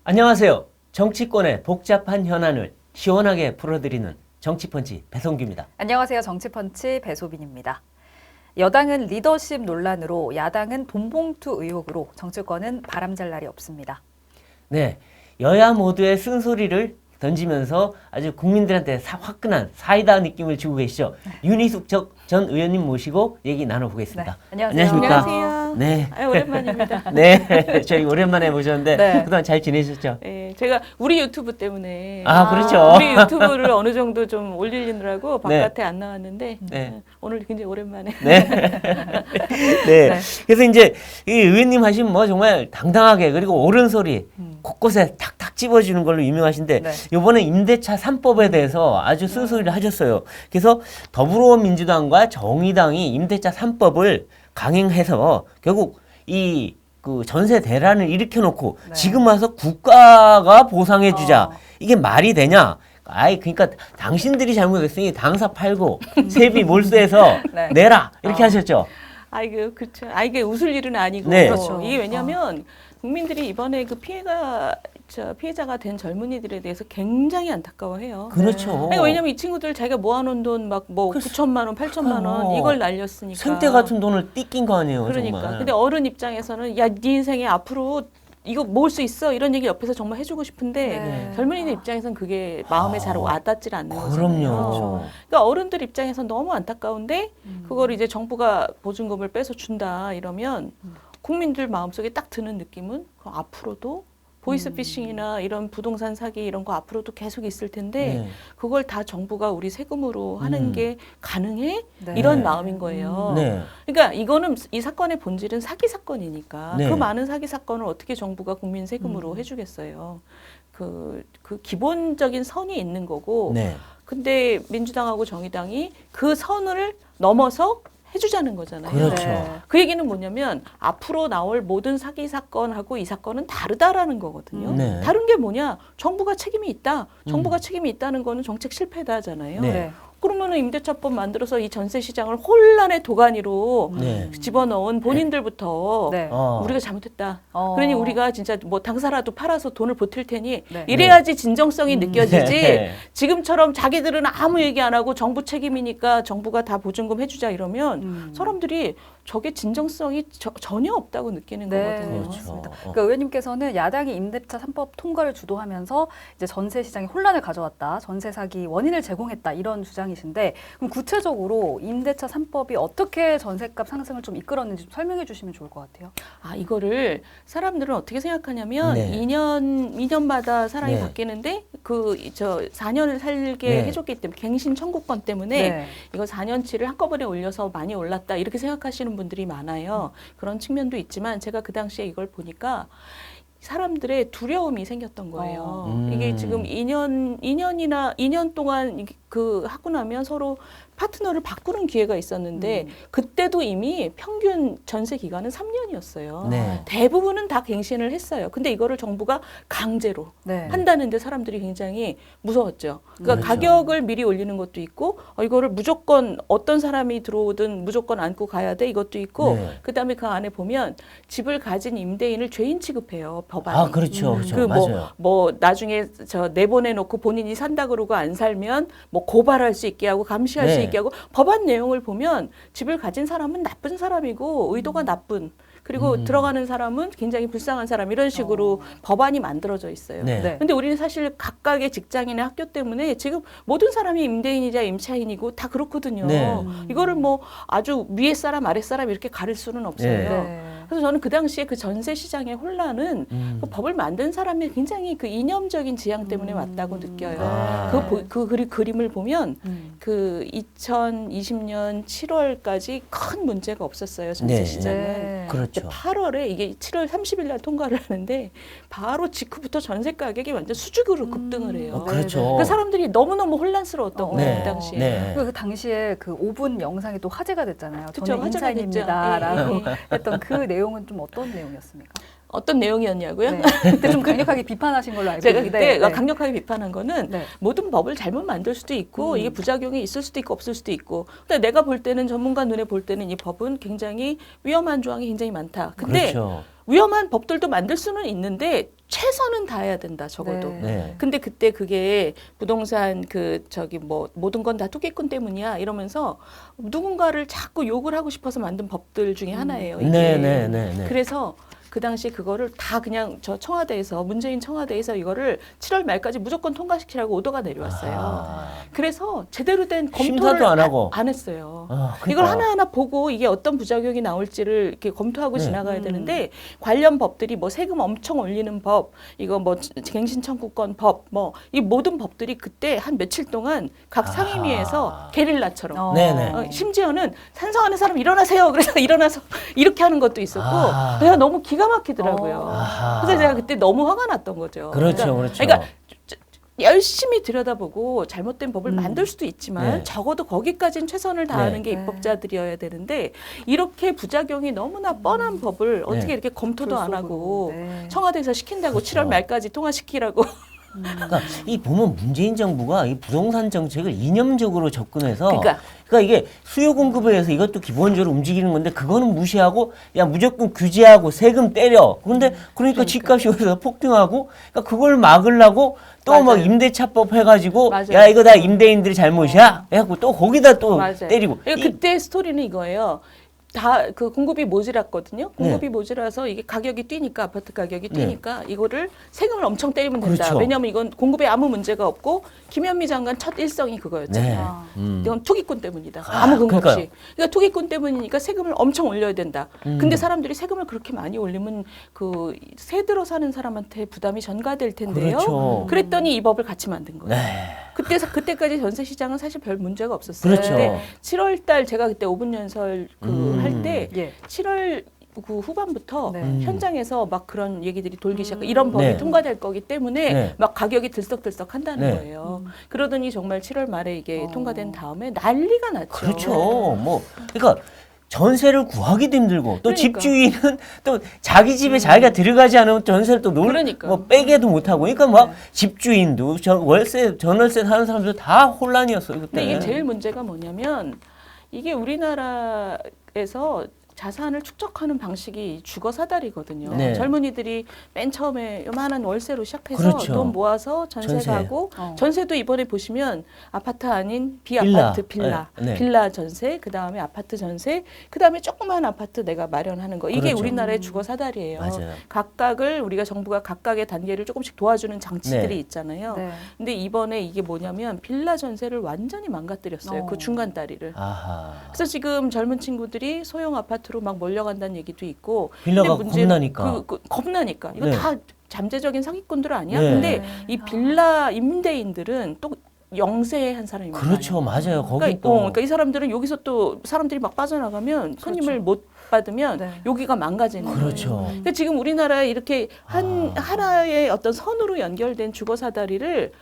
안녕하세요. 정치권의 복잡한 현안을 시원하게 풀어드리는 정치펀치 배성규입니다. 안녕하세요. 정치펀치 배소빈입니다. 여당은 리더십 논란으로 야당은 돈봉투 의혹으로 정치권은 바람잘 날이 없습니다. 네, 여야 모두의 쓴소리를 던지면서 아주 국민들한테 화끈한 사이다 느낌을 주고 계시죠. 윤희숙 전 의원님 모시고 얘기 나눠보겠습니다. 네, 안녕하세요. 안녕하십니까? 안녕하세요. 네. 오랜만입니다. 네, 저희 오랜만에 보셨는데 네. 그동안 잘 지내셨죠? 네, 제가 우리 유튜브 때문에 그렇죠. 우리 유튜브를 어느 정도 좀 올리느라고 네. 바깥에 안 나왔는데 네. 오늘 굉장히 오랜만에 네. 네. 네. 그래서 이제 이 의원님 하신 뭐 정말 당당하게 그리고 옳은 소리 곳곳에 탁탁 집어주는 걸로 유명하신데 네. 이번에 임대차 3법에 대해서 아주 쓴소리를 하셨어요. 그래서 더불어민주당과 정의당이 임대차 3법을 강행해서 결국 그 전세 대란을 일으켜놓고 네. 지금 와서 국가가 보상해주자. 이게 말이 되냐? 그러니까 당신들이 잘못했으니 당사 팔고 세비 몰수해서 네. 내라 이렇게 하셨죠. 이게 그렇죠. 이게 웃을 일은 아니고 네. 그렇죠. 이게 왜냐하면 국민들이 이번에 그 피해자가 된 젊은이들에 대해서 굉장히 안타까워해요. 그렇죠. 왜냐면 이 친구들 자기가 모아놓은 돈 막 뭐 9천만 원, 8천만 원 이걸 날렸으니까. 생태 같은 돈을 띠낀 거 아니에요, 그러니까. 정말. 근데 어른 입장에서는 야, 네 인생에 앞으로 이거 모을 수 있어 이런 얘기 옆에서 정말 해주고 싶은데 네. 젊은이들 입장에서는 그게 마음에 잘 와닿질 않는 거잖아요. 그럼요. 그러니까 어른들 입장에서 너무 안타까운데 그걸 이제 정부가 보증금을 빼서 준다 이러면 국민들 마음속에 딱 드는 느낌은 그 앞으로도 보이스피싱이나 이런 부동산 사기 이런 거 앞으로도 계속 있을 텐데 네. 그걸 다 정부가 우리 세금으로 하는 게 가능해? 네. 이런 마음인 거예요. 네. 그러니까 이거는 이 사건의 본질은 사기 사건이니까 네. 그 많은 사기 사건을 어떻게 정부가 국민 세금으로 해주겠어요. 그 기본적인 선이 있는 거고. 네. 근데 민주당하고 정의당이 그 선을 넘어서 해주자는 거잖아요. 그렇죠. 네. 그 얘기는 뭐냐면 앞으로 나올 모든 사기 사건하고 이 사건은 다르다라는 거거든요. 네. 다른 게 뭐냐? 정부가 책임이 있다. 정부가 책임이 있다는 거는 정책 실패다잖아요. 네. 네. 그러면은 임대차법 만들어서 이 전세 시장을 혼란의 도가니로 네. 집어넣은 본인들부터 네. 우리가 잘못했다. 어. 그러니 우리가 진짜 뭐 당사라도 팔아서 돈을 보탤 테니 네. 이래야지 진정성이 느껴지지. 네. 지금처럼 자기들은 아무 얘기 안 하고 정부 책임이니까 정부가 다 보증금 해주자 이러면 사람들이 저게 진정성이 전혀 없다고 느끼는 네. 거거든요. 그렇죠. 맞습니다. 그러니까 의원님께서는 야당이 임대차 3법 통과를 주도하면서 이제 전세 시장에 혼란을 가져왔다, 전세 사기 원인을 제공했다 이런 주장이신데 그럼 구체적으로 임대차 3법이 어떻게 전세값 상승을 좀 이끌었는지 좀 설명해 주시면 좋을 것 같아요. 이거를 사람들은 어떻게 생각하냐면 네. 2년마다 사람이 네. 바뀌는데 4년을 살게 네. 해줬기 때문에 갱신 청구권 때문에 네. 이거 4년치를 한꺼번에 올려서 많이 올랐다 이렇게 생각하시는 분들이 많아요. 그런 측면도 있지만 제가 그 당시에 이걸 보니까 사람들의 두려움이 생겼던 거예요. 이게 지금 2년 동안 하고 나면 서로 파트너를 바꾸는 기회가 있었는데 그때도 이미 평균 전세 기간은 3년이었어요. 네. 대부분은 다 갱신을 했어요. 근데 이거를 정부가 강제로 네. 한다는데 사람들이 굉장히 무서웠죠. 그러니까 그렇죠. 가격을 미리 올리는 것도 있고 이거를 무조건 어떤 사람이 들어오든 무조건 안고 가야 돼 이것도 있고 네. 그다음에 그 안에 보면 집을 가진 임대인을 죄인 취급해요. 법안이. 그렇죠. 그렇죠. 맞아요. 뭐 나중에 내보내놓고 본인이 산다 그러고 안 살면 뭐 고발할 수 있게 하고 감시할 수 네. 있게 하고 법안 내용을 보면 집을 가진 사람은 나쁜 사람이고 의도가 나쁜 그리고 들어가는 사람은 굉장히 불쌍한 사람 이런 식으로 법안이 만들어져 있어요. 네. 네. 근데 우리는 사실 각각의 직장인의 학교 때문에 지금 모든 사람이 임대인이자 임차인이고 다 그렇거든요. 네. 이거를 뭐 아주 위에 사람 아래 사람 이렇게 가릴 수는 없어요. 네. 네. 그래서 저는 그 당시에 그 전세 시장의 혼란은 그 법을 만든 사람의 굉장히 그 이념적인 지향 때문에 왔다고 느껴요. 그 그림을 보면 그 2020년 7월까지 큰 문제가 없었어요. 전세 네. 시장은. 네. 그렇죠. 8월에 이게 7월 30일 날 통과를 하는데 바로 직후부터 전세 가격이 완전 수직으로 급등을 해요. 그렇죠. 그 사람들이 너무너무 혼란스러웠던 거예요. 네. 그 당시에. 네. 그 당시에 그 5분 영상이 또 화제가 됐잖아요. 그쵸, 저는 화제가 됐죠. 임차인입니다라고 예, 예. 했던 그 내용은 좀 어떤 내용이었습니까? 어떤 내용이었냐고요? 네. 그때 좀 강력하게 비판하신 걸로 알고 제가 있는데 그때 강력하게 비판한 거는 네. 모든 법을 잘못 만들 수도 있고 이게 부작용이 있을 수도 있고 없을 수도 있고 근데 내가 볼 때는 전문가 눈에 볼 때는 이 법은 굉장히 위험한 조항이 굉장히 많다. 근데 그렇죠. 위험한 법들도 만들 수는 있는데 최선은 다해야 된다 적어도. 네. 네. 근데 그때 그게 부동산 뭐 모든 건 다 투기꾼 때문이야 이러면서 누군가를 자꾸 욕을 하고 싶어서 만든 법들 중에 하나예요. 이게. 네네네. 그래서 그 당시 그거를 다 그냥 저 청와대에서 문재인 청와대에서 이거를 7월 말까지 무조건 통과시키라고 오더가 내려왔어요. 아. 그래서 제대로 된 심사도 검토를 안 하고. 안 했어요. 그러니까. 이걸 하나하나 보고 이게 어떤 부작용이 나올지를 이렇게 검토하고 네. 지나가야 되는데 관련 법들이 뭐 세금 엄청 올리는 법, 이거 뭐 갱신 청구권 법, 뭐 이 모든 법들이 그때 한 며칠 동안 각 상임위에서 게릴라처럼 네네. 심지어는 찬성하는 사람 일어나세요. 그래서 일어나서 이렇게 하는 것도 있었고 아. 내가 너무 기가 막히더라고요. 아하. 그래서 제가 그때 너무 화가 났던 거죠. 그렇죠, 그렇죠. 그러니까 열심히 들여다보고 잘못된 법을 만들 수도 있지만 네. 적어도 거기까지는 최선을 다하는 네. 게 입법자들이어야 되는데 이렇게 부작용이 너무나 뻔한 법을 어떻게 이렇게 검토도 안 하고 청와대에서 시킨다고 그렇죠. 7월 말까지 통과시키라고 그러니까 이 보면 문재인 정부가 이 부동산 정책을 이념적으로 접근해서 그러니까 이게 수요 공급에 의해서 이것도 기본적으로 움직이는 건데 그거는 무시하고 야 무조건 규제하고 세금 때려. 근데 그러니까 집값이 여기서 폭등하고 그러니까 그걸 막으려고 또 막 맞아요. 임대차법 해가지고 맞아요. 야 이거 다 임대인들이 잘못이야. 해갖고 또 거기다 또 맞아요. 때리고. 그러니까 그때 스토리는 이거예요. 다 그 공급이 모자랐거든요. 공급이 모자라서 이게 가격이 뛰니까 아파트 가격이 뛰니까 이거를 세금을 엄청 때리면 된다. 그렇죠. 왜냐하면 이건 공급에 아무 문제가 없고 김현미 장관 첫 일성이 그거였잖아요. 네. 이건 투기꾼 때문이다. 아무 근거 그러니까요. 없이. 그러니까 투기꾼 때문이니까 세금을 엄청 올려야 된다. 근데 사람들이 세금을 그렇게 많이 올리면 그 새 들어 사는 사람한테 부담이 전가될 텐데요. 그렇죠. 그랬더니 이 법을 같이 만든 거예요. 네. 그때까지 전세 시장은 사실 별 문제가 없었어요. 그렇죠. 근데 7월 달 제가 그때 5분 연설 할 때 예. 7월 그 후반부터 네. 현장에서 막 그런 얘기들이 돌기 시작. 이런 법이 네. 통과될 거기 때문에 네. 막 가격이 들썩들썩 한다는 네. 거예요. 그러더니 정말 7월 말에 이게 통과된 다음에 난리가 났죠. 그렇죠. 뭐 그러니까 전세를 구하기도 힘들고 또 그러니까. 집주인은 또 자기 집에 자기가 들어가지 않으면 전세를 또 그러니까. 뭐 빼게도 못 하고 그러니까 막 집주인도 전월세 사는 사람들 다 혼란이었어요 그때. 근데 이게 제일 문제가 뭐냐면 이게 우리나라에서 자산을 축적하는 방식이 주거 사다리거든요. 네. 젊은이들이 맨 처음에 요만한 월세로 시작해서 그렇죠. 돈 모아서 전세 전세. 가고 전세도 이번에 보시면 아파트 아닌 빌라. 비아파트 빌라, 네. 네. 빌라 전세, 그다음에 아파트 전세, 그다음에 조그만 아파트 내가 마련하는 거. 이게 그렇죠. 우리나라의 주거 사다리예요. 맞아요. 각각을 우리가 정부가 각각의 단계를 조금씩 도와주는 장치들이 네. 있잖아요. 네. 근데 이번에 이게 뭐냐면 빌라 전세를 완전히 망가뜨렸어요. 그 중간 다리를. 아하. 그래서 지금 젊은 친구들이 소형 아파트로 막 몰려간다는 얘기도 있고 빌라가 근데 문제는 겁나니까. 겁나니까 이거 네. 다 잠재적인 사기꾼들 아니야? 네. 근데 이 빌라 임대인들은 또 영세한 사람이 많아요. 그렇죠, 맞아요. 거기 그러니까, 또 그러니까 이 사람들은 여기서 또 사람들이 막 빠져나가면 손님을 못 받으면 네. 여기가 망가지는 거예요. 그렇죠. 그러니까 지금 우리나라에 이렇게 하나의 어떤 선으로 연결된 주거 사다리를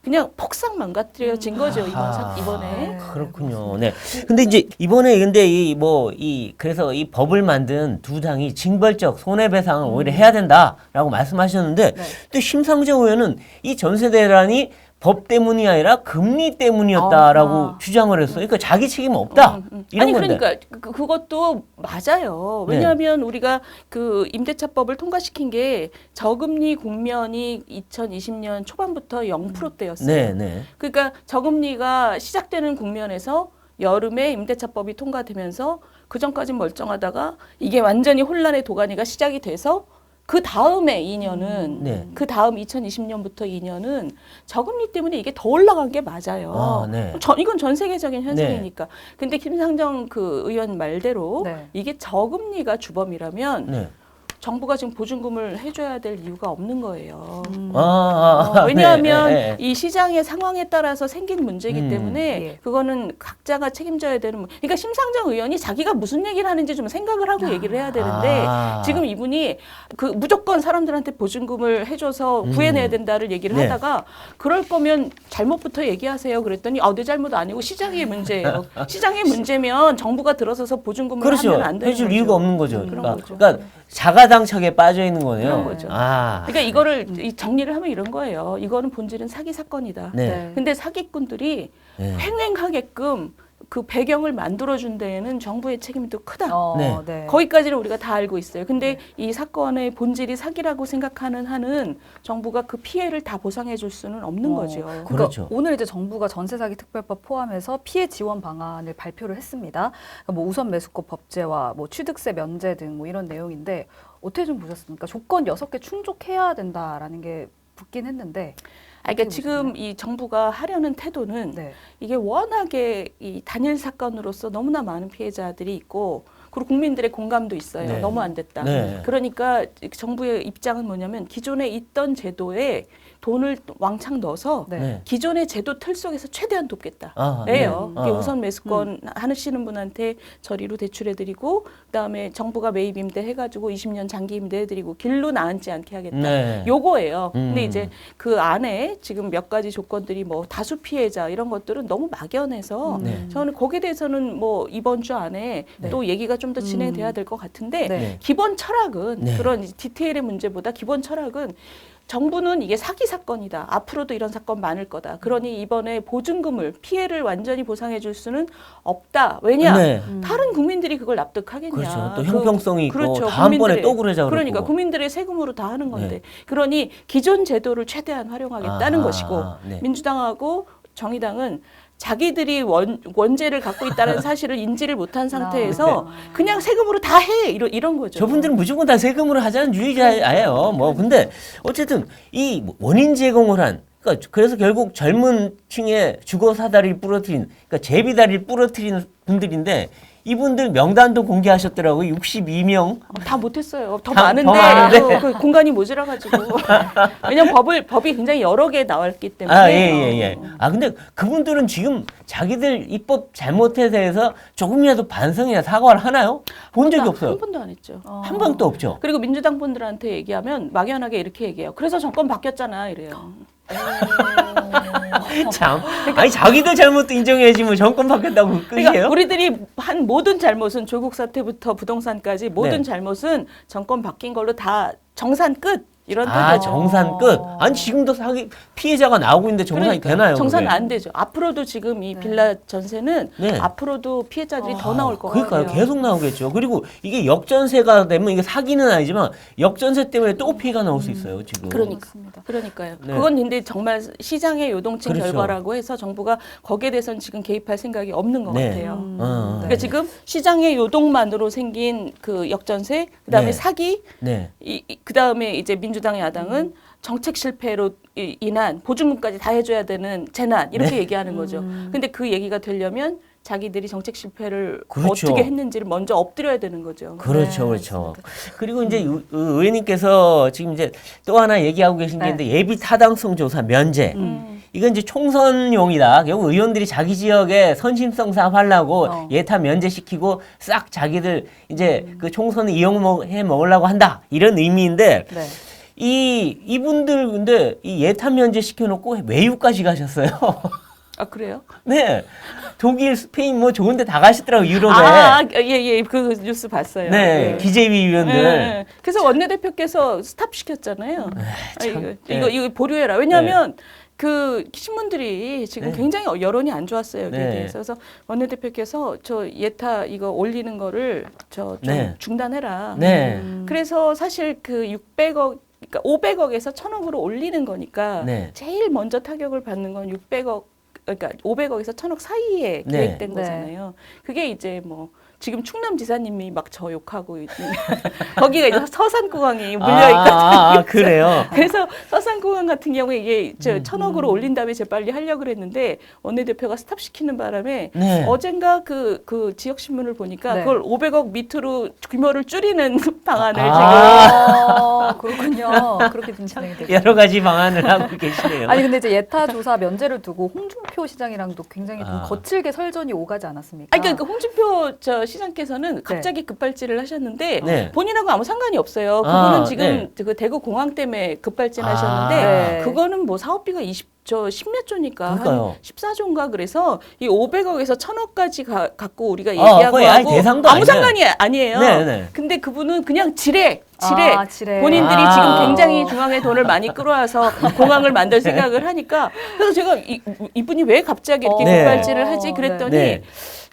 그냥 폭삭 망가뜨려진 거죠 이번에. 네. 그렇군요. 네. 근데 이제 이번에 근데 그래서 이 법을 만든 두 당이 징벌적 손해배상을 오히려 해야 된다라고 말씀하셨는데 네. 또 심상정 의원은 이 전세 대란이 법 때문이 아니라 금리 때문이었다라고 주장을 했어요. 그러니까 자기 책임은 없다. 이런 아니 건데. 그러니까 그것도 맞아요. 왜냐하면 우리가 그 임대차법을 통과시킨 게 저금리 국면이 2020년 초반부터 0%대였어요. 네, 네. 그러니까 저금리가 시작되는 국면에서 여름에 임대차법이 통과되면서 그 전까지 멀쩡하다가 이게 완전히 혼란의 도가니가 시작이 돼서 그 다음에 2년은 네. 그 다음 2020년부터 2년은 저금리 때문에 이게 더 올라간 게 맞아요. 아, 네. 이건 전 세계적인 현상이니까. 근데 김상정 그 의원 말대로 네. 이게 저금리가 주범이라면 네. 정부가 지금 보증금을 해줘야 될 이유가 없는 거예요. 네, 왜냐하면 네, 네. 이 시장의 상황에 따라서 생긴 문제이기 때문에 예. 그거는 각자가 책임져야 되는. 그러니까 심상정 의원이 자기가 무슨 얘기를 하는지 좀 생각을 하고 얘기를 해야 되는데 지금 이분이 그 무조건 사람들한테 보증금을 해줘서 구해내야 된다를 얘기를 네. 하다가 그럴 거면 잘못부터 얘기하세요. 그랬더니 내 잘못 아니고 시장의 문제예요. 시장의 문제면 정부가 들어서서 보증금을 그렇죠. 하면 안 되는 해줄 거죠. 이유가 없는 거죠. 그런 그러니까, 거죠. 그러니까 자가당착에 빠져 있는 거네요. 그런 거죠. 그러니까 이거를 이 정리를 하면 이런 거예요. 이거는 본질은 사기 사건이다. 네. 네. 근데 사기꾼들이 네. 횡행하게끔 그 배경을 만들어준 데에는 정부의 책임이 또 크다. 네. 네. 거기까지는 우리가 다 알고 있어요. 근데 이 사건의 본질이 사기라고 생각하는 한은 정부가 그 피해를 다 보상해 줄 수는 없는 거죠. 그러니까 그렇죠. 오늘 이제 정부가 전세 사기 특별법 포함해서 피해 지원 방안을 발표를 했습니다. 그러니까 뭐 우선 매수권 법제와 뭐 취득세 면제 등 뭐 이런 내용인데 어떻게 좀 보셨습니까? 조건 6개 충족해야 된다라는 게 붙긴 했는데. 그러니까 지금 이 정부가 하려는 태도는 네. 이게 워낙에 이 단일 사건으로서 너무나 많은 피해자들이 있고 그리고 국민들의 공감도 있어요. 네. 너무 안 됐다. 네. 그러니까 정부의 입장은 뭐냐면 기존에 있던 제도에 돈을 왕창 넣어서 네. 네. 기존의 제도 틀 속에서 최대한 돕겠다. 아, 예요. 네. 이게 아. 우선 매수권 하시는 분한테 저리로 대출해드리고 그다음에 정부가 매입 임대 해가지고 20년 장기 임대 해드리고 길로 나앉지 않게 하겠다. 네. 요거예요. 음. 근데 이제 그 안에 지금 몇 가지 조건들이 뭐 다수 피해자 이런 것들은 너무 막연해서 네. 저는 거기에 대해서는 뭐 이번 주 안에 네. 또 얘기가 좀 더 진행돼야 될 것 같은데 네. 네. 기본 철학은 네. 그런 디테일의 문제보다 기본 철학은 정부는 이게 사기 사건이다. 앞으로도 이런 사건 많을 거다. 그러니 이번에 보증금을 피해를 완전히 보상해 줄 수는 없다. 왜냐? 네. 다른 국민들이 그걸 납득하겠냐. 그렇죠. 또 그- 형평성이 있고 그렇죠. 다음번에 국민들의- 또 그러자 그러니까 그러고. 국민들의 세금으로 다 하는 건데. 네. 그러니 기존 제도를 최대한 활용하겠다는 아하, 것이고 네. 민주당하고 정의당은 자기들이 원죄를 갖고 있다는 사실을 인지를 못한 상태에서 그냥 세금으로 다 해. 이런 거죠. 저분들은 무조건 다 세금으로 하자는 주의자예요. 뭐 근데 어쨌든 이 원인 제공을 한 그러니까 그래서 결국 젊은 층의 주거 사다리를 부러뜨린 그러니까 제비다리를 부러뜨린 분들인데 이분들 명단도 공개하셨더라고요. 62명. 다 못했어요. 더 다- 많은데, 더 많은데. 그 공간이 모자라가지고. 왜냐면 법이 굉장히 여러 개 나왔기 때문에. 아, 예. 아, 근데 그분들은 지금 자기들 입법 잘못에 대해서 조금이라도 반성이나 사과를 하나요? 본 적이 없어요. 한 번도 안 했죠. 한 방도 없죠. 그리고 민주당 분들한테 얘기하면 막연하게 이렇게 얘기해요. 그래서 정권 바뀌었잖아 이래요. 참. 아니, 자기들 잘못도 인정해야지 뭐 정권 바뀌었다고 끝이에요? 그러니까 우리들이 한 모든 잘못은 조국 사태부터 부동산까지 모든 네. 잘못은 정권 바뀐 걸로 다 정산 끝 이런 아, 뜻이죠. 정산 끝. 아니, 지금도 사기 피해자가 나오고 있는데 정산이 그러니까 되나요? 정산 그게? 안 되죠. 앞으로도 지금 이 빌라 전세는 네. 앞으로도 피해자들이 더 나올 것 그러니까요. 같아요. 계속 나오겠죠. 그리고 이게 역전세가 되면 이게 사기는 아니지만 역전세 때문에 또 피해가 나올 수 있어요, 지금. 그러니까요. 네. 그건 근데 정말 시장의 요동치 그렇죠. 결과라고 해서 정부가 거기에 대해서는 지금 개입할 생각이 없는 것 네. 같아요. 네. 그러니까 지금 시장의 요동만으로 생긴 그 역전세, 그다음에 네. 사기, 네. 그다음에 이제 민주당 야당은 정책 실패로 인한 보증금까지 다 해줘야 되는 재난 이렇게 네. 얘기하는 거죠. 근데 그 얘기가 되려면 자기들이 정책 실패를 그렇죠. 어떻게 했는지를 먼저 엎드려야 되는 거죠. 그렇죠, 네, 그렇죠. 그리고 이제 의원님께서 지금 이제 또 하나 얘기하고 계신 게 네. 있는데 예비 타당성 조사 면제. 이건 이제 총선용이다. 결국 의원들이 자기 지역에 선심성 사업하려고 예타 면제시키고 싹 자기들 이제 그 총선을 이용해 먹으려고 한다. 이런 의미인데 네. 이분들 근데 이 예타 면제 시켜놓고 외유까지 가셨어요. 아 그래요? 네. 독일, 스페인 뭐 좋은데 다 가시더라고 유럽에. 예, 그 뉴스 봤어요. 네, 예. 기재위 위원들. 예. 그래서 원내대표께서 스탑 시켰잖아요. 참, 이거 보류해라. 왜냐하면 그 신문들이 지금 네. 굉장히 여론이 안 좋았어요 여기에 네. 대해서. 그래서 원내대표께서 저 예타 이거 올리는 거를 좀 네. 중단해라. 네. 그래서 사실 그 600억 그러니까 500억에서 1000억으로 올리는 거니까 네. 제일 먼저 타격을 받는 건 600억 그러니까 500억에서 1000억 사이에 네. 계획된 네. 거잖아요. 그게 이제 뭐 지금 충남지사님이 막 저 욕하고 있는 거기가 이제 서산공항이 물려 있거든요. 그래요. 그래서 서산공항 같은 경우에 이게 1000억으로 올린 다음에 재빨리 하려고 그랬는데 원내대표가 스탑시키는 바람에 네. 어젠가 그 지역 신문을 보니까 네. 그걸 500억 밑으로 규모를 줄이는 방안을 그렇군요. 그렇게 좀 진행이 되고. 여러 가지 방안을 하고 계시네요. 아니 근데 이제 예타 조사 면제를 두고 홍준표 시장이랑도 굉장히 좀 아. 거칠게 설전이 오가지 않았습니까? 아니, 그러니까 홍준표 시장께서는 갑자기 급발진을 하셨는데 네. 본인하고 아무 상관이 없어요. 아, 그분은 지금 네. 그 대구 공항 때문에 급발진하셨는데 네. 그거는 뭐 사업비가 10몇 조니까 그러니까요. 한 14조인가 그래서 이 500억에서 1000억까지 갖고 우리가 거의 얘기하고 아예 하고 대상도 아무 아니네. 상관이 아니에요. 네. 근데 그분은 그냥 지뢰. 지뢰. 본인들이 아. 지금 굉장히 중앙에 돈을 많이 끌어와서 공항을 만들 생각을 하니까 그래서 제가 이분이 왜 갑자기 이렇게 네. 급발진을 하지 그랬더니 네.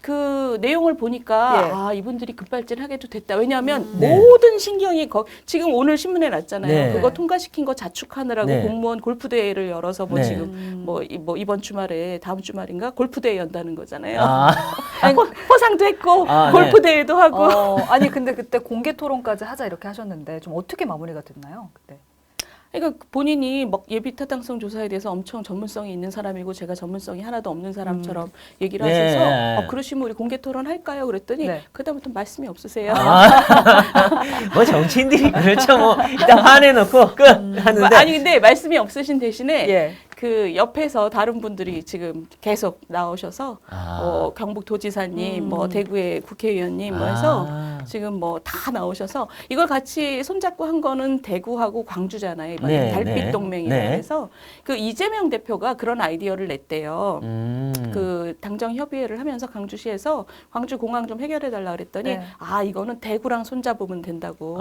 그 내용을 보니까 예. 아 이분들이 급발진하게도 됐다. 왜냐하면 네. 모든 신경이 지금 오늘 신문에 났잖아요. 네. 그거 통과시킨 거 자축하느라고 네. 공무원 골프 대회를 열어서 뭐 네. 지금 뭐 이번 주말에 다음 주말인가 골프 대회 연다는 거잖아요. 아, 아니, 포상도 했고 아, 골프 네. 대회도 하고. 아니 근데 그때 공개 토론까지 하자 이렇게 하셨는데 좀 어떻게 마무리가 됐나요? 그때. 그러니까 본인이 막 예비 타당성 조사에 대해서 엄청 전문성이 있는 사람이고 제가 전문성이 하나도 없는 사람처럼 얘기를 네. 하셔서 그러시면 우리 공개 토론 할까요? 그랬더니 네. 그다음부터 말씀이 없으세요. 뭐 정치인들이 그렇죠. 뭐 일단 화내놓고 끝 하는데. 아니 근데 말씀이 없으신 대신에 예. 그 옆에서 다른 분들이 지금 계속 나오셔서 경북도지사님, 뭐 대구의 국회의원님 뭐 해서 지금 뭐 다 나오셔서 이걸 같이 손잡고 한 거는 대구하고 광주잖아요. 이번에 네, 달빛 네. 동맹이라 네. 해서 그 이재명 대표가 그런 아이디어를 냈대요. 음. 그 당정 협의회를 하면서 광주시에서 광주 공항 좀 해결해 달라 그랬더니 네. 이거는 대구랑 손잡으면 된다고.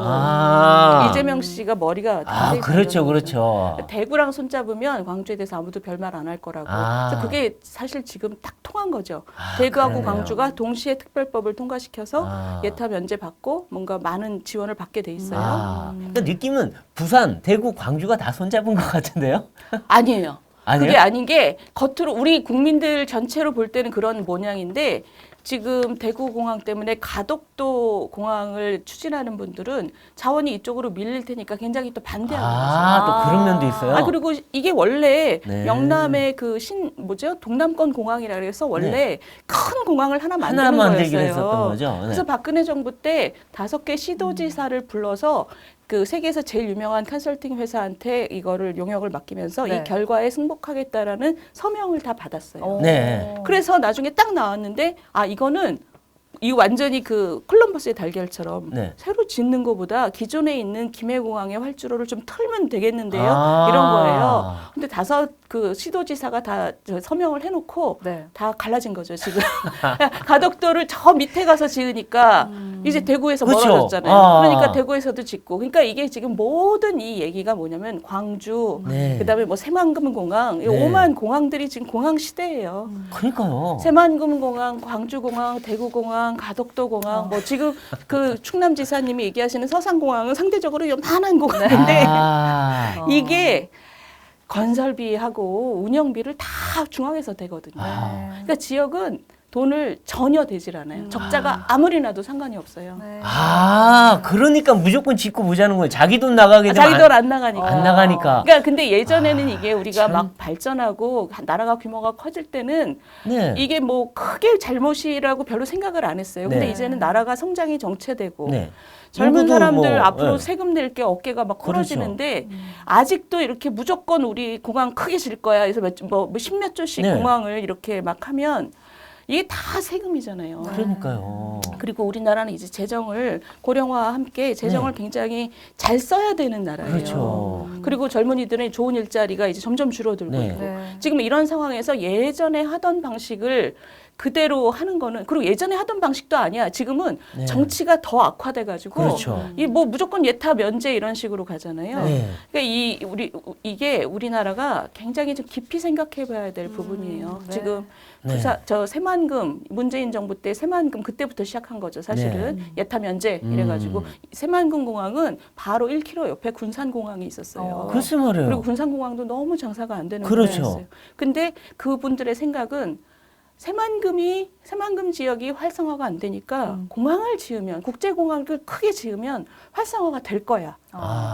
이재명 씨가 머리가 다 그렇죠, 그렇죠. 대구랑 손잡으면 광주에 대해서 아무도 별말 안 할 거라고. 그래서 그게 사실 지금 딱 통한 거죠. 대구하고 그러네요. 광주가 동시에 특별법을 통과시켜서 예타 면제 받고 뭔가 많은 지원을 받게 돼 있어요. 그러니까 느낌은 부산, 대구, 광주가 다 손잡은 것 같은데요? 아니에요. 아니에요? 그게 아닌 게 겉으로 우리 국민들 전체로 볼 때는 그런 모양인데 지금 대구공항 때문에 가덕도 공항을 추진하는 분들은 자원이 이쪽으로 밀릴 테니까 굉장히 또 반대하는 거죠. 또 그런 면도 있어요. 그리고 이게 원래 네. 영남의 그 동남권 공항이라 그래서 원래 큰 공항을 하나 만드는 하나 만들기로 거였어요. 했었던 거죠. 네. 그래서 박근혜 정부 때 5개 시도지사를 불러서 그 세계에서 제일 유명한 컨설팅 회사한테 이거를 용역을 맡기면서 네. 이 결과에 승복하겠다라는 서명을 다 받았어요. 네. 그래서 나중에 딱 나왔는데 이거는 이 완전히 그 콜럼버스의 달걀처럼 네. 새로 짓는 것보다 기존에 있는 김해공항의 활주로를 좀 털면 되겠는데요. 아. 이런 거예요. 근데 5 그 시도지사가 다 서명을 해놓고 네. 다 갈라진 거죠 지금. 가덕도를 저 밑에 가서 지으니까 이제 대구에서 그렇죠. 멀어졌잖아요. 그러니까 대구에서도 짓고. 그러니까 이게 지금 모든 이 얘기가 뭐냐면 광주, 네. 그다음에 뭐 새만금공항, 이 네. 오만 공항들이 지금 공항 시대예요. 그러니까요. 새만금공항, 광주공항, 대구공항, 가덕도공항, 뭐 지금 그 충남지사님이 얘기하시는 서산공항은 상대적으로 요만한 공항인데 이게 건설비하고 운영비를 다 중앙에서 대거든요. 그러니까 지역은 돈을 전혀 대질 않아요. 적자가 아무리 나도 상관이 없어요. 네. 그러니까 무조건 짓고 보자는 거예요. 자기 돈 나가게 되면 자기 돈 안 나가니까. 안 나가니까. 그러니까 근데 예전에는 이게 우리가 참. 막 발전하고 나라가 규모가 커질 때는 네. 이게 뭐 크게 잘못이라고 별로 생각을 안 했어요. 근데 네. 이제는 나라가 성장이 정체되고 네. 젊은 인구도 사람들 뭐, 앞으로 네. 세금 낼 게 어깨가 막 그렇죠. 부러지는데 아직도 이렇게 무조건 우리 공항 크게 질 거야. 그래서 십몇 조씩 네. 공항을 이렇게 막 하면 이게 다 세금이잖아요. 그러니까요. 그리고 우리나라는 이제 재정을 고령화와 함께 재정을 굉장히 잘 써야 되는 나라예요. 그렇죠. 그리고 젊은이들의 좋은 일자리가 이제 점점 줄어들고 네. 있고 네. 지금 이런 상황에서 예전에 하던 방식을 그대로 하는 거는 그리고 예전에 하던 방식도 아니야. 지금은 네. 정치가 더 악화돼가지고 그렇죠. 이 뭐 무조건 예타 면제 이런 식으로 가잖아요. 네. 그러니까 이게 우리나라가 굉장히 좀 깊이 생각해봐야 될 부분이에요. 네. 지금 네. 저 새만금 문재인 정부 때 새만금 그때부터 시작한 거죠. 사실은 예타 면제 이래가지고 새만금 공항은 바로 1km 옆에 군산공항이 있었어요. 글쎄 말이에요. 그리고 군산공항도 너무 장사가 안 되는 그렇죠. 거였어요. 근데 그분들의 생각은 새만금 지역이 활성화가 안 되니까 공항을 지으면 국제공항을 크게 지으면 활성화가 될 거야.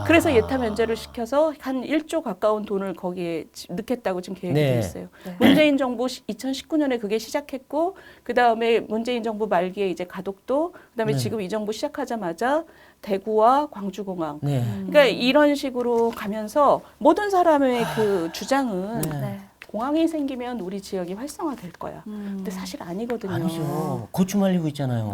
그래서 예타 면제를 시켜서 한 1조 가까운 돈을 거기에 넣겠다고 지금 계획이 네. 돼 있어요. 네. 문재인 정부 2019년에 그게 시작했고 그다음에 문재인 정부 말기에 이제 가덕도 그다음에 네. 지금 이 정부 시작하자마자 대구와 광주공항 네. 그러니까 이런 식으로 가면서 모든 사람의 그 주장은 네. 공항이 생기면 우리 지역이 활성화될 거야. 근데 사실 아니거든요. 아니죠. 고추 말리고 있잖아요.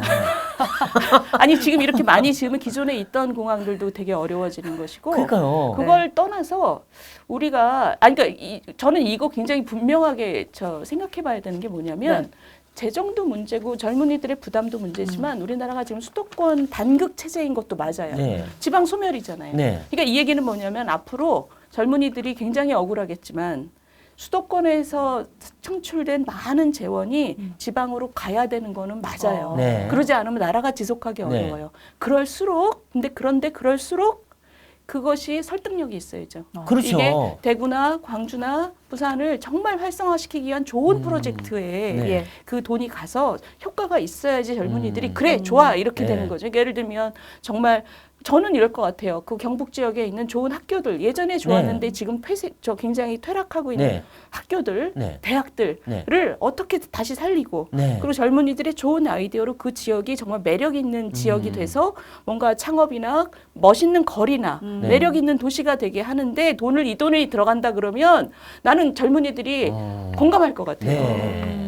아니 지금 이렇게 많이 지으면 기존에 있던 공항들도 되게 어려워지는 것이고 그러니까요. 그걸 떠나서 우리가 그러니까 저는 이거 굉장히 분명하게 생각해봐야 되는 게 뭐냐면 네. 재정도 문제고 젊은이들의 부담도 문제지만 우리나라가 지금 수도권 단극 체제인 것도 맞아요. 네. 지방 소멸이잖아요. 네. 그러니까 이 얘기는 뭐냐면 앞으로 젊은이들이 굉장히 억울하겠지만 수도권에서 창출된 많은 재원이 지방으로 가야 되는 거는 맞아요. 네. 그러지 않으면 나라가 지속하기 네. 어려워요. 그런데 그럴수록 그것이 설득력이 있어야죠. 그렇죠. 이게 대구나 광주나 부산을 정말 활성화시키기 위한 좋은 프로젝트에 네. 예. 그 돈이 가서 효과가 있어야지 젊은이들이 그래 좋아 이렇게 네. 되는 거죠. 예를 들면 정말 저는 이럴 것 같아요. 그 경북 지역에 있는 좋은 학교들 예전에 좋았는데 지금 굉장히 퇴락하고 있는 네. 학교들, 네. 대학들을 네. 어떻게 다시 살리고 네. 그리고 젊은이들의 좋은 아이디어로 그 지역이 정말 매력 있는 지역이 돼서 뭔가 창업이나 멋있는 거리나 네. 매력 있는 도시가 되게 하는데 이 돈이 들어간다 그러면 나는 젊은이들이 공감할 것 같아요. 네.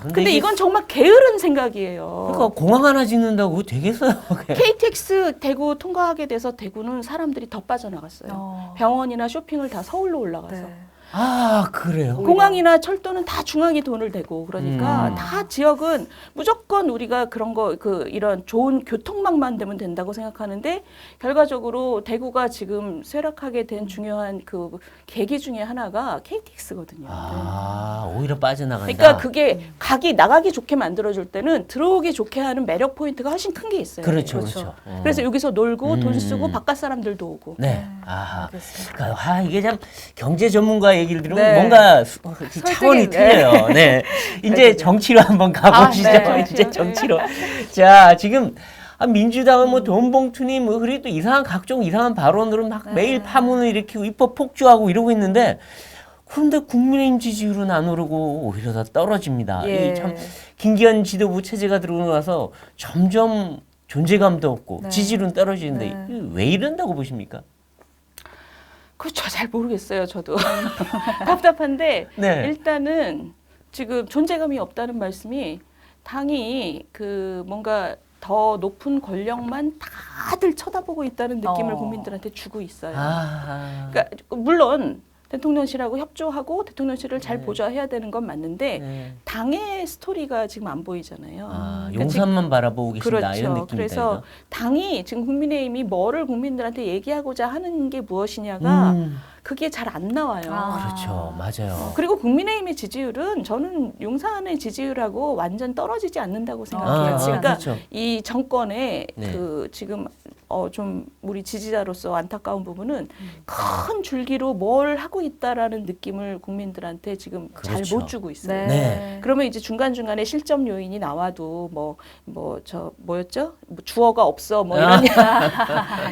근데 이게- 이건 정말 게으른 생각이에요. 그러니까 공항 하나 짓는다고 되겠어요. 그게. KTX 대구 통과하게 돼서 대구는 사람들이 더 빠져나갔어요. 어. 병원이나 쇼핑을 다 서울로 올라가서. 네. 아, 그래요? 공항이나 철도는 다 중앙이 돈을 대고 그러니까 다 지역은 무조건 우리가 그런 거 이런 좋은 교통망만 되면 된다고 생각하는데 결과적으로 대구가 지금 쇠락하게 된 중요한 그 계기 중에 하나가 KTX거든요. 아, 오히려 빠져나간다. 그러니까 그게 나가기 좋게 만들어줄 때는 들어오기 좋게 하는 매력 포인트가 훨씬 큰 게 있어요. 그렇죠, 그렇죠. 그렇죠. 그래서 여기서 놀고 돈 쓰고 바깥 사람들도 오고. 네. 아, 알겠습니다. 그러니까 이게 참 경제 전문가 얘기를 들으면 네. 뭔가 차원이 틀려요. 네. 이제 정치로 한번 가보시죠. 네. 이제 정치로. 자, 지금 민주당은 뭐 돈봉투니 뭐 그리고 또 각종 이상한 발언으로 막 매일 파문을 일으키고 입법 폭주하고 이러고 있는데 그런데 국민의힘 지지율은 안 오르고 오히려 더 떨어집니다. 예. 이 참 김기현 지도부 체제가 들어오고 나서 점점 존재감도 없고 네. 지지율은 떨어지는데 네. 이게 왜 이런다고 보십니까? 그렇죠. 잘 모르겠어요. 저도. 답답한데 네. 일단은 지금 존재감이 없다는 말씀이 당이 뭔가 더 높은 권력만 다들 쳐다보고 있다는 느낌을 국민들한테 주고 있어요. 아, 그러니까 물론 대통령실하고 협조하고 대통령실을 잘 보좌해야 되는 건 맞는데 네. 당의 스토리가 지금 안 보이잖아요. 아, 그러니까 용산만 바라보고 계신다 그렇죠. 이런 느낌이다. 그래서 당이 지금 국민의힘이 뭐를 국민들한테 얘기하고자 하는 게 무엇이냐가 그게 잘 안 나와요. 그렇죠, 맞아요. 그리고 국민의힘의 지지율은 저는 용산의 지지율하고 완전 떨어지지 않는다고 생각해요. 그러니까 그렇죠. 이 정권의 네. 지금 좀 우리 지지자로서 안타까운 부분은 큰 줄기로 뭘 하고 있다라는 느낌을 국민들한테 지금 잘 그렇죠. 못 주고 있어요. 네. 네. 그러면 이제 중간중간에 실점 요인이 나와도 뭐였죠? 주어가 없어 뭐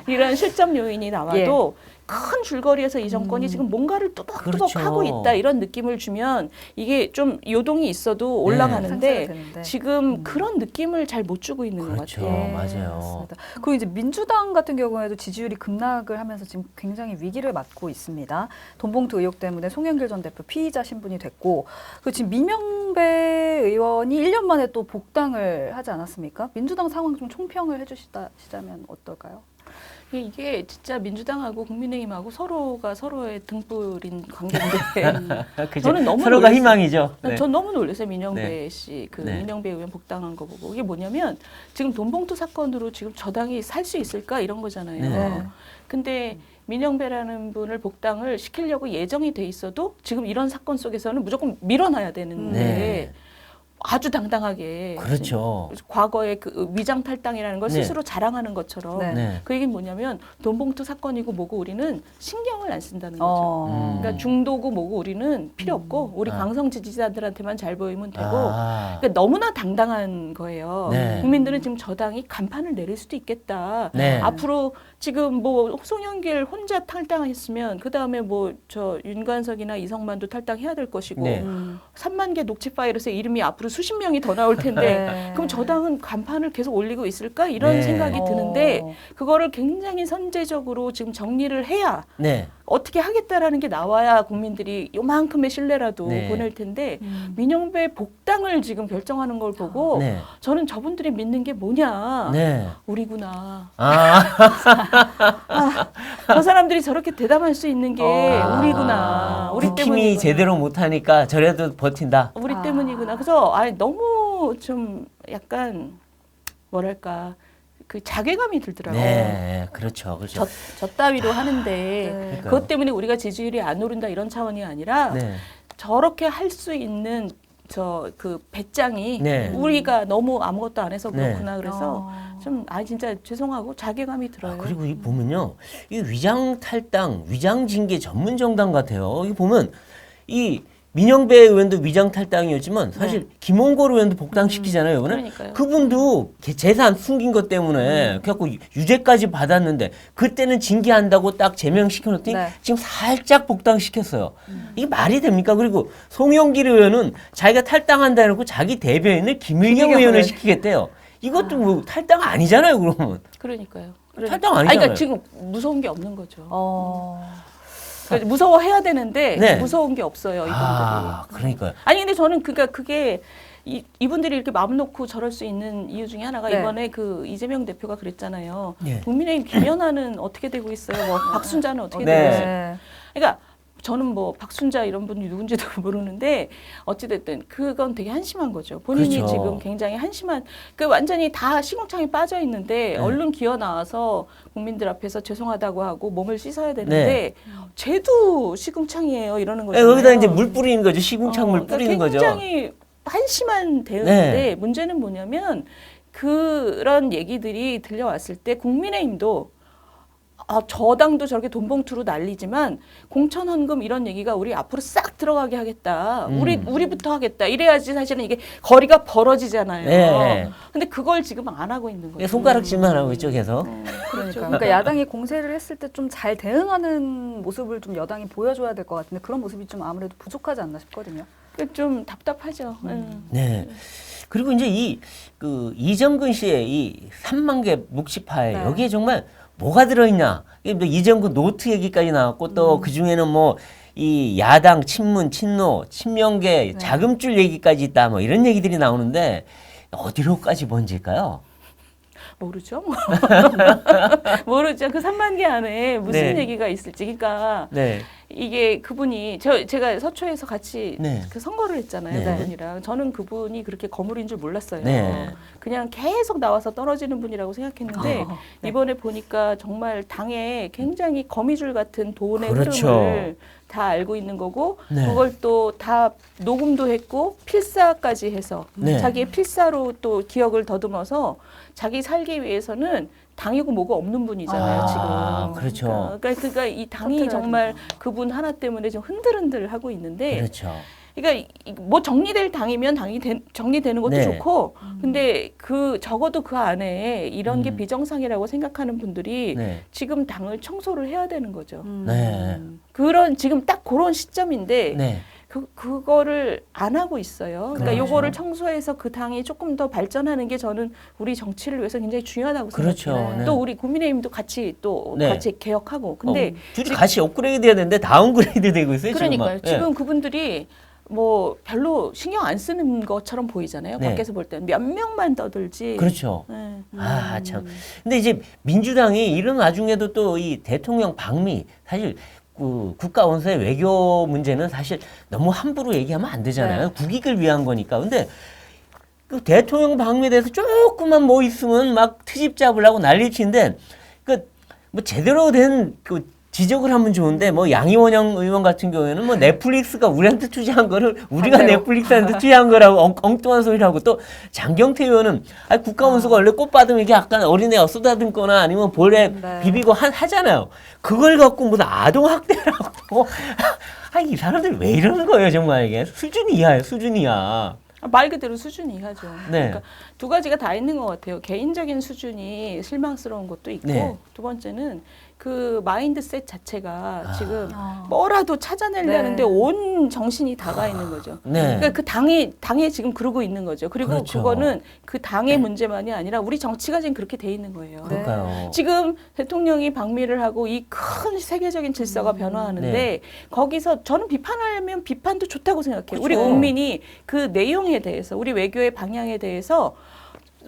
이런 실점 요인이 나와도 큰 줄거리에서 이 정권이 지금 뭔가를 뚜벅뚜벅 그렇죠. 하고 있다 이런 느낌을 주면 이게 좀 요동이 있어도 올라가는데 상쇄가 되는데. 지금 그런 느낌을 잘 못 주고 있는 그렇죠. 것 같아요. 맞아요. 맞습니다. 그리고 이제 민주당 같은 경우에도 지지율이 급락을 하면서 지금 굉장히 위기를 맞고 있습니다. 돈봉투 의혹 때문에 송영길 전 대표 피의자 신분이 됐고, 그 지금 민명배 의원이 1년 만에 또 복당을 하지 않았습니까? 민주당 상황 좀 총평을 해주시자면 어떨까요? 이게 진짜 민주당하고 국민의힘하고 서로가 서로의 등불인 관계인데 그죠? 저는 너무 서로가 놀랐어요. 희망이죠. 네. 전 너무 놀랐어요. 민영배 네. 씨, 네. 민영배 의원 복당한 거 보고. 이게 뭐냐면 지금 돈봉투 사건으로 지금 저당이 살 수 있을까 이런 거잖아요. 네. 근데 민영배라는 분을 복당을 시키려고 예정이 돼 있어도 지금 이런 사건 속에서는 무조건 밀어놔야 되는데 네. 아주 당당하게 그렇죠. 과거의 그 위장 탈당이라는 걸 네. 스스로 자랑하는 것처럼 네. 네. 그 얘기는 뭐냐면 돈봉투 사건이고 뭐고 우리는 신경을 안 쓴다는 거죠. 그러니까 중도고 뭐고 우리는 필요 없고 우리 아. 강성 지지자들한테만 잘 보이면 되고 아, 그러니까 너무나 당당한 거예요. 네. 국민들은 지금 저당이 간판을 내릴 수도 있겠다. 네. 앞으로 지금 뭐 송영길 혼자 탈당했으면 그 다음에 뭐 저 윤관석이나 이성만도 탈당해야 될 것이고 네. 3만 개 녹취 파일에서 이름이 앞으로 수십 명이 더 나올 텐데 네. 그럼 저당은 간판을 계속 올리고 있을까 이런 네. 생각이 드는데 그거를 굉장히 선제적으로 지금 정리를 해야 네. 어떻게 하겠다라는 게 나와야 국민들이 요만큼의 신뢰라도 네. 보낼 텐데 민영배 복당을 지금 결정하는 걸 보고 네. 저는 저분들이 믿는 게 뭐냐 네. 우리구나 아, 저 사람들이 저렇게 대담할 수 있는 게 우리구나 우리 국힘이 때문이구나 제대로 못하니까 저래도 버틴다. 우리 때문이구나 그래서 너무 좀 약간 뭐랄까 그 자괴감이 들더라고요. 네, 그렇죠, 그렇죠. 저 따위로 하는데 네. 그러니까요. 그것 때문에 우리가 지지율이 안 오른다 이런 차원이 아니라 네. 저렇게 할 수 있는 그 배짱이 네. 우리가 너무 아무것도 안 해서 네. 그렇구나. 그래서 좀 진짜 죄송하고 자괴감이 들어요. 그리고 이 보면요, 이 위장 탈당, 위장 징계 전문 정당 같아요. 이 보면 이 민영배 의원도 위장 탈당이었지만 사실 김홍걸 의원도 복당시키잖아요. 이번에 그러니까요. 그분도 재산 숨긴 것 때문에 그래갖고 유죄까지 받았는데 그때는 징계한다고 딱 제명시켜놓더니 네. 지금 살짝 복당시켰어요. 이게 말이 됩니까? 그리고 송영길 의원은 자기가 탈당한다 해놓고 자기 대변인을 김의겸 의원을 시키겠대요. 이것도 뭐 탈당 아니잖아요, 그러면. 그러니까요. 탈당 아니, 아니잖아요. 그러니까 지금 무서운 게 없는 거죠. 어. 그러니까 무서워해야 되는데 네. 무서운 게 없어요, 이분들이. 아, 그러니까요. 아니 근데 저는 그게 이분들이 이렇게 마음 놓고 저럴 수 있는 이유 중에 하나가 네. 이번에 그 이재명 대표가 그랬잖아요. 네. 국민의힘 김연아는 어떻게 되고 있어요? 뭐 박순자는 어떻게 네. 되고 있어요? 그러니까 저는 뭐 박순자 이런 분이 누군지도 모르는데 어찌됐든 그건 되게 한심한 거죠. 본인이 그렇죠. 지금 굉장히 한심한 그 완전히 다 시궁창에 빠져 있는데 네. 얼른 기어 나와서 국민들 앞에서 죄송하다고 하고 몸을 씻어야 되는데 네. 쟤도 시궁창이에요 이러는 네, 거잖아요. 여기다 이제 물 뿌리는 거죠. 시궁창 물 그러니까 뿌리는 거죠. 굉장히 한심한 대응인데 네. 문제는 뭐냐면 그런 얘기들이 들려왔을 때 국민의힘도 저당도 저렇게 돈봉투로 난리지만 공천헌금 이런 얘기가 우리 앞으로 싹 들어가게 하겠다. 우리부터 하겠다. 이래야지 사실은 이게 거리가 벌어지잖아요. 네. 근데 그걸 지금 안 하고 있는 거죠. 손가락질만 하고 있죠, 계속. 그러니까 야당이 공세를 했을 때 좀 잘 대응하는 모습을 좀 여당이 보여줘야 될 것 같은데 그런 모습이 좀 아무래도 부족하지 않나 싶거든요. 좀 답답하죠. 네. 그리고 이제 그 이정근 씨의 이 3만 개 묵시파에 네. 여기에 정말 뭐가 들어있냐. 뭐 이정근 노트 얘기까지 나왔고 또 그 중에는 뭐 이 야당 친문, 친노, 친명계, 자금줄 얘기까지 있다. 뭐 이런 얘기들이 나오는데 어디로까지 번질까요? 모르죠. 모르죠. 그 3만 개 안에 무슨 네. 얘기가 있을지. 그러니까 네. 이게 그분이 제가 서초에서 같이 네. 그 선거를 했잖아요. 네. 그분이랑 저는 그분이 그렇게 거물인 줄 몰랐어요. 네. 그냥 계속 나와서 떨어지는 분이라고 생각했는데 네. 이번에 보니까 정말 당에 굉장히 거미줄 같은 돈의 그렇죠. 흐름을 다 알고 있는 거고 네. 그걸 또 다 녹음도 했고 필사까지 해서 네. 자기의 필사로 또 기억을 더듬어서 자기 살기 위해서는 당이고 뭐고 없는 분이잖아요. 아, 지금. 그렇죠. 그러니까 이 당이 컨트롤해야 정말 그분 하나 때문에 좀 흔들흔들 하고 있는데 그렇죠. 그러니까 뭐 정리될 당이면 당이 정리되는 것도 네. 좋고 근데 적어도 그 안에 이런 게 비정상이라고 생각하는 분들이 네. 지금 당을 청소를 해야 되는 거죠. 네. 그런 지금 딱 그런 시점인데 네. 그거를 안 하고 있어요. 그러니까 그렇죠. 요거를 청소해서 그 당이 조금 더 발전하는 게 저는 우리 정치를 위해서 굉장히 중요하다고 그렇죠. 생각해요. 네. 또 우리 국민의힘도 같이 네. 같이 개혁하고. 근데 둘이 같이 업그레이드 해야 되는데 다운그레이드 되고 있어요. 그러니까요. 지금, 지금 그분들이 뭐 별로 신경 안 쓰는 것처럼 보이잖아요. 네. 밖에서 볼 때는 몇 명만 떠들지. 그렇죠. 네. 아, 참. 근데 이제 민주당이 이런 와중에도 또 이 대통령 방미, 사실 그 국가 원수의 외교 문제는 사실 너무 함부로 얘기하면 안 되잖아요. 국익을 위한 거니까. 근데 그 대통령 방미에 대해서 조금만 뭐 있으면 막 트집 잡으려고 난리치는데 그 뭐 제대로 된 그 지적을 하면 좋은데 뭐 양이원영 의원 같은 경우에는 뭐 넷플릭스가 우리한테 투자한 거를 우리가 반대로. 넷플릭스한테 투자한 거라고 엉뚱한 소리를 하고 또 장경태 의원은 국가원수가 원래 꽃 받으면 이게 약간 어린애가 쏟아듬거나 아니면 볼에 네. 비비고 하잖아요. 그걸 갖고 무슨 아동 학대라고 이 사람들 왜 이러는 거예요 정말 이게 수준 이하예요 수준 이하. 말 그대로 수준 이하죠. 네. 그러니까 두 가지가 다 있는 것 같아요. 개인적인 수준이 실망스러운 것도 있고 네. 두 번째는 그 마인드셋 자체가 지금 아. 뭐라도 찾아내려는데 네. 온 정신이 다가 있는 거죠. 네. 그러니까 그 당에 지금 그러고 있는 거죠. 그리고 그렇죠. 그거는 그 당의 문제만이 아니라 우리 정치가 지금 그렇게 돼 있는 거예요. 그러니까요. 지금 대통령이 방미를 하고 이 큰 세계적인 질서가 변화하는데 네. 거기서 저는 비판하려면 비판도 좋다고 생각해요. 우리 그렇죠. 국민이 그 내용에 대해서 우리 외교의 방향에 대해서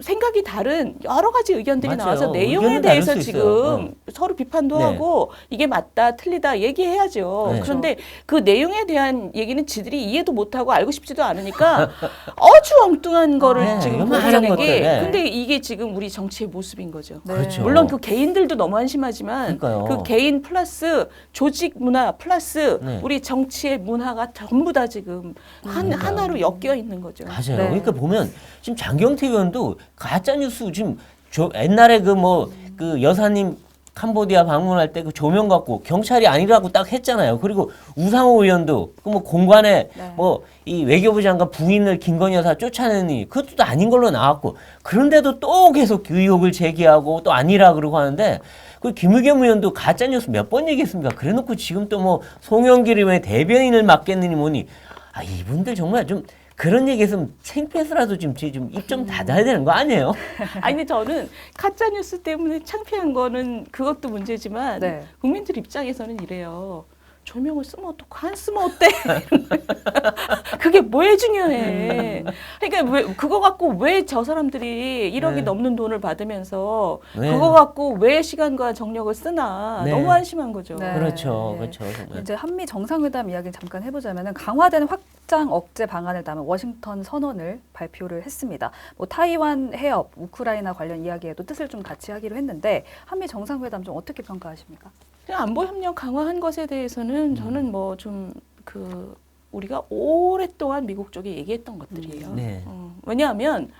생각이 다른 여러 가지 의견들이 맞아요. 나와서 내용에 의견은 다를 대해서 수 지금 있어요. 서로 비판도 네. 하고 이게 맞다 틀리다 얘기해야죠. 네. 그런데 그 내용에 대한 얘기는 지들이 이해도 못하고 알고 싶지도 않으니까 아주 엉뚱한 거를 네, 지금 요만한 보여주는 것들, 게 네. 근데 이게 지금 우리 정치의 모습인 거죠. 네. 그렇죠. 물론 그 개인들도 너무 한심하지만 그러니까요. 그 개인 플러스 조직 문화 플러스 네. 우리 정치의 문화가 전부 다 지금 하나로 엮여 있는 거죠. 맞아요. 네. 그러니까 보면 지금 장경태 의원도 가짜 뉴스 지금 옛날에 그 뭐 그 여사님 캄보디아 방문할 때 그 조명 갖고 경찰이 아니라고 딱 했잖아요. 그리고 우상호 의원도 그 뭐 공관에 네. 뭐 이 외교부 장관 부인을 김건희 여사 쫓아내니 그것도 아닌 걸로 나왔고 그런데도 또 계속 의혹을 제기하고 또 아니라 그러고 하는데 그 김의겸 의원도 가짜 뉴스 몇 번 얘기했습니까? 그래놓고 지금 또 뭐 송영길 의원의 대변인을 맡겠느니 뭐니 아 이분들 정말 좀 그런 얘기했으면 창피해서라도 좀 입 좀 닫아야 되는 거 아니에요? 아니 근데 저는 가짜 뉴스 때문에 창피한 거는 그것도 문제지만 네. 국민들 입장에서는 이래요. 조명을 쓰면 어떡해? 안 쓰면 어때? 그게 뭐에 중요해? 그러니까 왜 그거 갖고 왜 저 사람들이 1억이 네. 넘는 돈을 받으면서 네. 그거 갖고 왜 시간과 정력을 쓰나 네. 너무 한심한 거죠. 네. 그렇죠, 네. 그렇죠. 정말. 이제 한미 정상회담 이야기를 잠깐 해보자면 강화된 확장 억제 방안을 담은 워싱턴 선언을 발표를 했습니다. 뭐 타이완 해협, 우크라이나 관련 이야기에도 뜻을 좀 같이 하기로 했는데 한미 정상회담 좀 어떻게 평가하십니까? 그냥 안보 협력 강화한 것에 대해서는 저는 뭐 좀 그 우리가 오랫동안 미국 쪽에 얘기했던 것들이에요. 네. 왜냐하면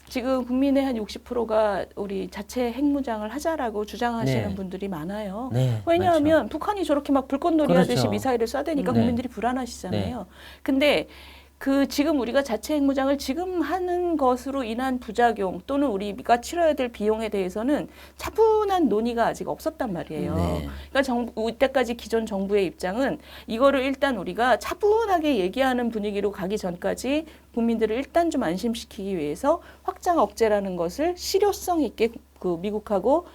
지금 국민의 한 60%가 우리 자체 핵무장을 하자라고 주장하시는 네. 분들이 많아요. 네, 왜냐하면 북한이 저렇게 막 불꽃놀이 하듯이 그렇죠. 미사일을 쏴대니까 네. 국민들이 불안하시잖아요. 근데 그 지금 우리가 자체 핵무장을 지금 하는 것으로 인한 부작용 또는 우리가 치러야 될 비용에 대해서는 차분한 논의가 아직 없었단 말이에요. 네. 그러니까 이때까지 기존 정부의 입장은 이거를 일단 우리가 차분하게 얘기하는 분위기로 가기 전까지 국민들을 일단 좀 안심시키기 위해서 확장 억제라는 것을 실효성 있게 그 미국하고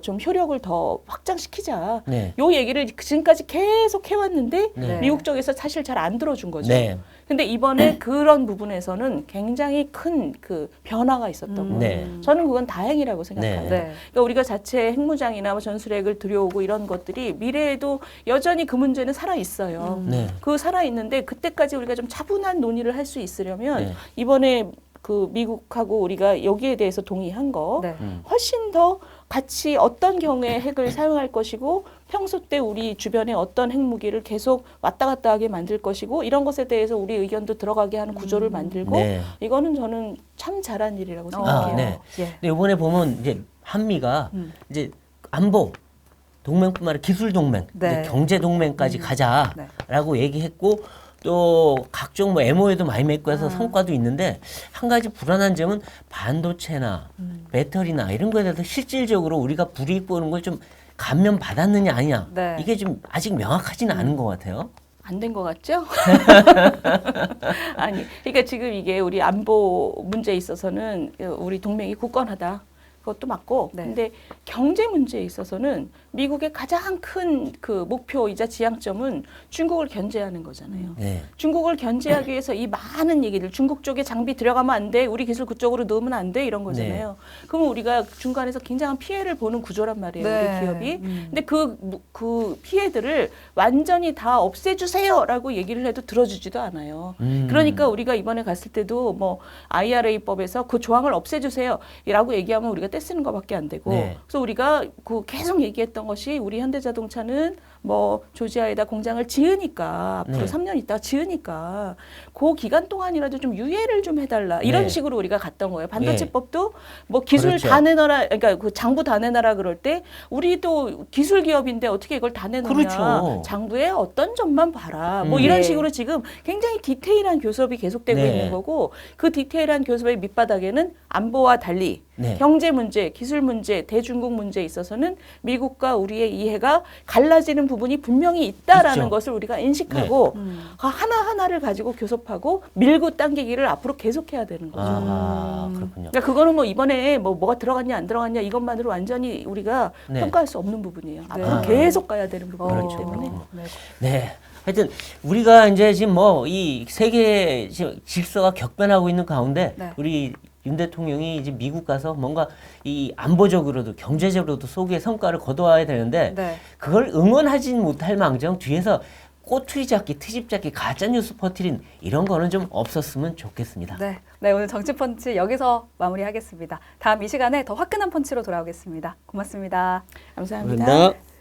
좀 효력을 더 확장시키자. 네. 요 얘기를 지금까지 계속 해왔는데 네. 미국 쪽에서 사실 잘 안 들어준 거죠. 네. 근데 이번에 그런 부분에서는 굉장히 큰 그 변화가 있었던 거예요. 네. 저는 그건 다행이라고 생각해요. 네. 그러니까 우리가 자체 핵무장이나 뭐 전술핵을 들여오고 이런 것들이 미래에도 여전히 그 문제는 살아 있어요. 네. 그 살아 있는데 그때까지 우리가 좀 차분한 논의를 할 수 있으려면 네. 이번에 그 미국하고 우리가 여기에 대해서 동의한 거 네. 훨씬 더 같이 어떤 경우에 핵을 사용할 것이고 평소 때 우리 주변에 어떤 핵무기를 계속 왔다 갔다 하게 만들 것이고 이런 것에 대해서 우리 의견도 들어가게 하는 구조를 만들고 네. 이거는 저는 참 잘한 일이라고 생각해요. 아, 네. 예. 근데 이번에 보면 이제 한미가 이제 안보 동맹뿐만 아니라 기술 동맹, 네. 이제 경제 동맹까지 가자라고 네. 얘기했고 또 각종 뭐 MOU도 많이 맺고 해서 성과도 있는데 한 가지 불안한 점은 반도체나 배터리나 이런 거에 대해서 실질적으로 우리가 불이익 보는 걸 좀 감면 받았느냐 아니냐 네. 이게 좀 아직 명확하지는 않은 것 같아요. 안 된 것 같죠? 아니, 그러니까 지금 이게 우리 안보 문제에 있어서는 우리 동맹이 굳건하다. 그것도 맞고, 네. 근데 경제 문제에 있어서는 미국의 가장 큰 그 목표이자 지향점은 중국을 견제하는 거잖아요. 네. 중국을 견제하기 위해서 이 많은 얘기들, 중국 쪽에 장비 들어가면 안 돼, 우리 기술 그쪽으로 넣으면 안 돼, 이런 거잖아요. 그러면 우리가 중간에서 굉장한 피해를 보는 구조란 말이에요, 네. 우리 기업이. 근데 그 피해들을 완전히 다 없애주세요라고 얘기를 해도 들어주지도 않아요. 그러니까 우리가 이번에 갔을 때도 뭐 IRA법에서 그 조항을 없애주세요라고 얘기하면 우리가 떼쓰는 것밖에 안 되고, 네. 그래서 우리가 그 계속 얘기했던 것이 우리 현대자동차는 뭐 조지아에다 공장을 지으니까 앞으로 네. 3년 있다가 지으니까 그 기간 동안이라도 좀 유예를 좀 해달라 이런 네. 식으로 우리가 갔던 거예요. 반도체법도 뭐 기술 그렇죠. 다 내놔라, 그러니까 그 장부 다 내놔라 그럴 때 우리도 기술 기업인데 어떻게 이걸 다 내놓냐? 그렇죠. 장부의 어떤 점만 봐라. 뭐 네. 이런 식으로 지금 굉장히 디테일한 교섭이 계속되고 네. 있는 거고 그 디테일한 교섭의 밑바닥에는 안보와 달리 네. 경제 문제, 기술 문제, 대중국 문제에 있어서는 미국과 우리의 이해가 갈라지는 부분이 분명히 있다라는 있죠. 것을 우리가 인식하고 네. 하나하나를 가지고 교섭하고 밀고 당기기를 앞으로 계속해야 되는 거죠. 아, 그렇군요. 그러니까 그거는 뭐 이번에 뭐가 들어갔냐 안 들어갔냐 이것만으로 완전히 우리가 네. 평가할 수 없는 부분이에요. 앞으로 아. 계속 가야 되는 부분이기 그렇죠. 때문에. 네. 네. 하여튼 우리가 이제 지금 뭐 이 세계 질서가 격변하고 있는 가운데 네. 우리 윤 대통령이 이제 미국 가서 뭔가 이 안보적으로도 경제적으로도 소기의 성과를 거둬와야 되는데 네. 그걸 응원하진 못할 망정 뒤에서 꼬투리 잡기, 트집 잡기, 가짜 뉴스 퍼뜨린 이런 거는 좀 없었으면 좋겠습니다. 네. 네, 오늘 정치펀치 여기서 마무리하겠습니다. 다음 이 시간에 더 화끈한 펀치로 돌아오겠습니다. 고맙습니다. 감사합니다. 감사합니다.